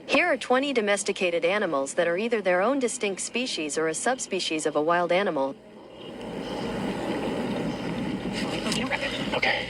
Here are 20 domesticated animals that are either their own distinct species or a subspecies of a wild animal. Okay.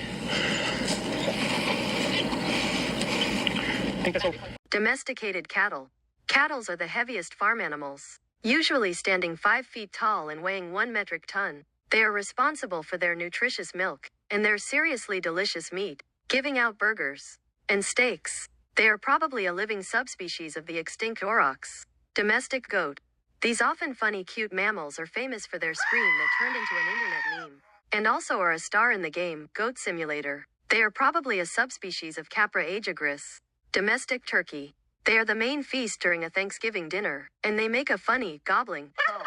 I think that's all. Domesticated cattle. Cattle are the heaviest farm animals, usually standing 5 feet tall and weighing 1 metric ton. They are responsible for their nutritious milk and their seriously delicious meat, giving out burgers and steaks. They are probably a living subspecies of the extinct aurochs. Domestic goat. These often funny cute mammals are famous for their scream that turned into an internet meme, and also are a star in the game Goat Simulator. They are probably a subspecies of Capra aegregis. Domestic turkey. They are the main feast during a Thanksgiving dinner, and they make a funny, gobbling call.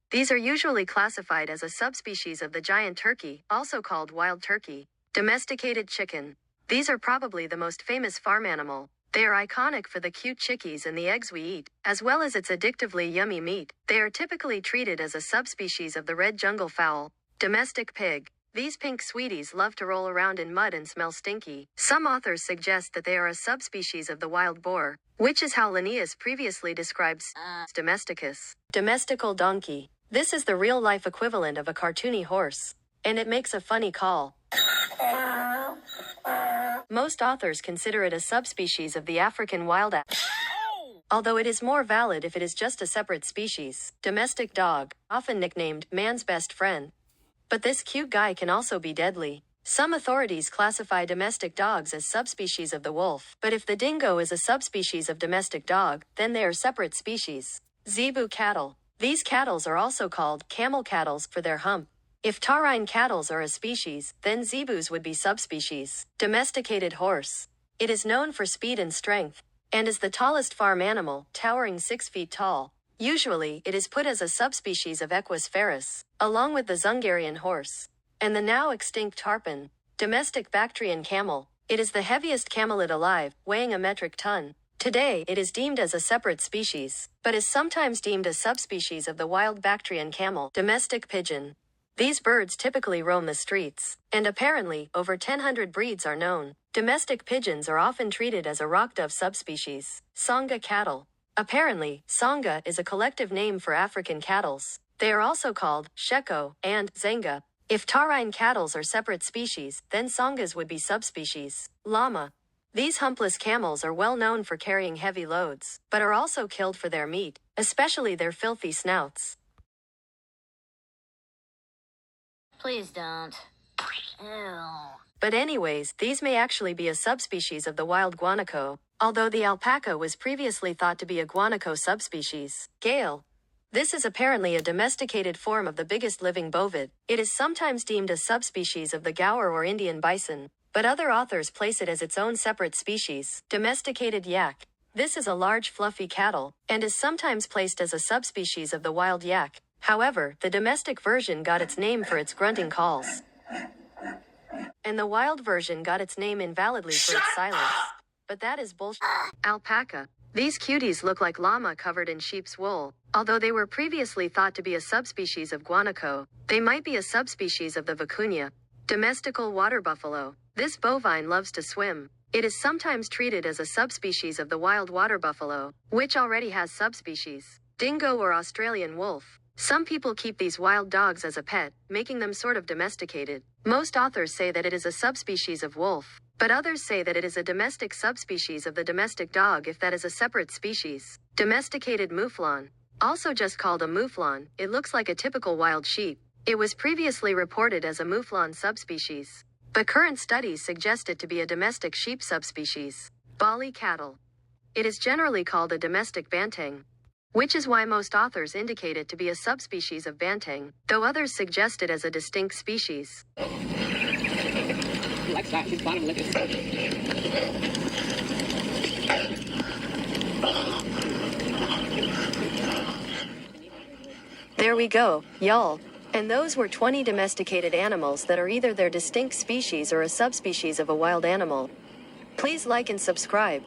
These are usually classified as a subspecies of the giant turkey, also called wild turkey. Domesticated chicken. These are probably the most famous farm animal. They are iconic for the cute chickies and the eggs we eat, as well as its addictively yummy meat. They are typically treated as a subspecies of the red jungle fowl. Domestic pig. These pink sweeties love to roll around in mud and smell stinky. Some authors suggest that they are a subspecies of the wild boar, which is how Linnaeus previously describes domesticus. Domestical donkey. This is the real-life equivalent of a cartoony horse, and it makes a funny call. Most authors consider it a subspecies of the African wild ass, although it is more valid if it is just a separate species. Domestic dog, often nicknamed man's best friend. But this cute guy can also be deadly. Some authorities classify domestic dogs as subspecies of the wolf, but if the dingo is a subspecies of domestic dog, then they are separate species. Zebu cattle. These cattle are also called camel cattle for their hump. If taurine cattle are a species, then zebus would be subspecies. Domesticated horse. It is known for speed and strength, and is the tallest farm animal, towering 6 feet tall. Usually, it is put as a subspecies of Equus ferus, along with the Zungarian horse, and the now extinct tarpon. Domestic Bactrian camel. It is the heaviest camelid alive, weighing a metric ton. Today, it is deemed as a separate species, but is sometimes deemed a subspecies of the wild Bactrian camel. Domestic pigeon. These birds typically roam the streets, and apparently, over 1,000 breeds are known. Domestic pigeons are often treated as a rock dove subspecies. Sangha cattle. Apparently, Sangha is a collective name for African cattle. They are also called Sheko and Zenga. If taurine cattle are separate species, then Sangas would be subspecies. Llama. These humpless camels are well known for carrying heavy loads, but are also killed for their meat, especially their filthy snouts. Please don't. Ew. But anyways, these may actually be a subspecies of the wild guanaco, although the alpaca was previously thought to be a guanaco subspecies. Gale. This is apparently a domesticated form of the biggest living bovid. It is sometimes deemed a subspecies of the gaur or Indian bison, but other authors place it as its own separate species. Domesticated yak. This is a large fluffy cattle, and is sometimes placed as a subspecies of the wild yak. However, the domestic version got its name for its grunting calls, and the wild version got its name invalidly for its silence. But that is bullshit. Alpaca. These cuties look like llama covered in sheep's wool. Although they were previously thought to be a subspecies of guanaco, they might be a subspecies of the vicuña. Domestical water buffalo. This bovine loves to swim. It is sometimes treated as a subspecies of the wild water buffalo, which already has subspecies. Dingo or Australian wolf. Some people keep these wild dogs as a pet, making them sort of domesticated. Most authors say that it is a subspecies of wolf, but others say that it is a domestic subspecies of the domestic dog if that is a separate species. Domesticated mouflon. Also just called a mouflon, it looks like a typical wild sheep. It was previously reported as a mouflon subspecies, but current studies suggest it to be a domestic sheep subspecies. Bali cattle. It is generally called a domestic banteng, which is why most authors indicate it to be a subspecies of banteng, though others suggest it as a distinct species. There we go, y'all. And those were 20 domesticated animals that are either their distinct species or a subspecies of a wild animal. Please like and subscribe.